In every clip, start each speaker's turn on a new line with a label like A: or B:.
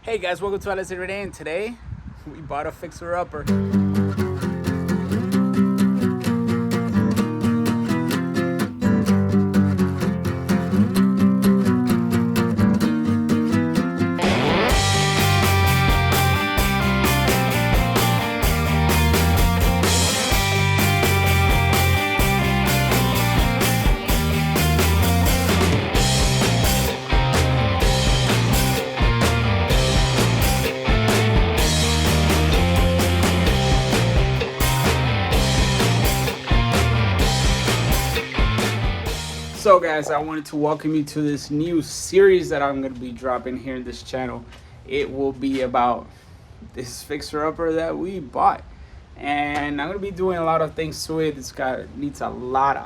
A: Hey guys, welcome to Let's Renovation, and today we bought a fixer-upper. So guys, I wanted to welcome you to this new series that I'm going to be dropping here in this channel. It will be about this fixer-upper that we bought, and I'm going to be doing a lot of things to it. Needs a lot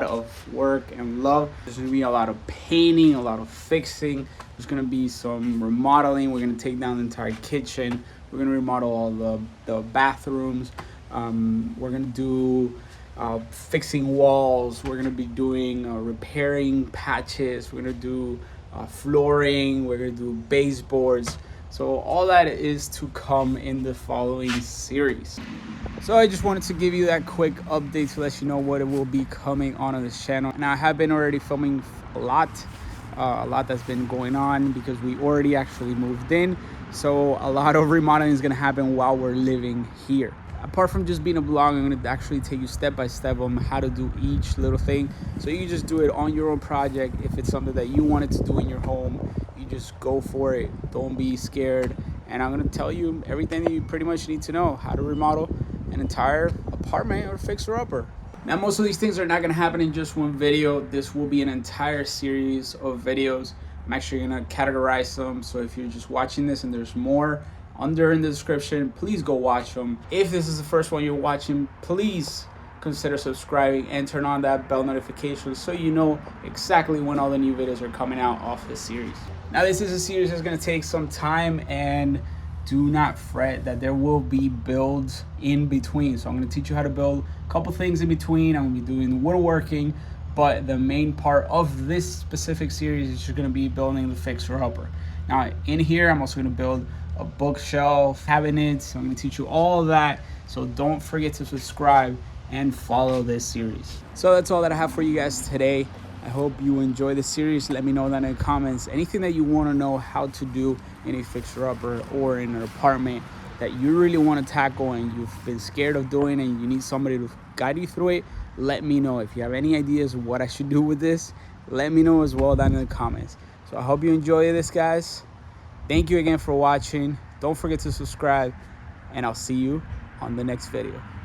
A: of work and love. There's going to be a lot of painting, a lot of fixing. There's going to be some remodeling. We're going to take down the entire kitchen. We're going to remodel all the bathrooms. We're going to do fixing walls. We're gonna be doing repairing patches. We're gonna do flooring. We're gonna do baseboards. So all that is to come in the following series. So I just wanted to give you that quick update to let you know what it will be coming on this channel. Now I have been already filming a lot that's been going on because we already actually moved in. So a lot of remodeling is gonna happen while we're living here. Apart from just being a blog, I'm going to actually take you step by step on how to do each little thing. So you just do it on your own project. If it's something that you wanted to do in your home, you just go for it. Don't be scared. And I'm going to tell you everything that you pretty much need to know how to remodel an entire apartment or fixer-upper. Now, most of these things are not going to happen in just one video. This will be an entire series of videos. I'm actually going to categorize them. So if you're just watching this and there's more under in the description, please go watch them. If this is the first one you're watching, please consider subscribing and turn on that bell notification so you know exactly when all the new videos are coming out off this series. Now this is a series that's going to take some time, and do not fret that there will be builds in between. So I'm going to teach you how to build a couple things in between. I'm going to be doing woodworking, but the main part of this specific series is just going to be building the fixer-upper. Now in here, I'm also going to build a bookshelf, cabinets. I'm going to teach you all of that. So don't forget to subscribe and follow this series. So that's all that I have for you guys today. I hope you enjoy the series. Let me know that in the comments. Anything that you want to know how to do in a fixer-upper or in an apartment that you really want to tackle and you've been scared of doing and you need somebody to guide you through it, let me know. If you have any ideas of what I should do with this, let me know as well down in the comments. So I hope you enjoy this, guys. Thank you again for watching. Don't forget to subscribe, and I'll see you on the next video.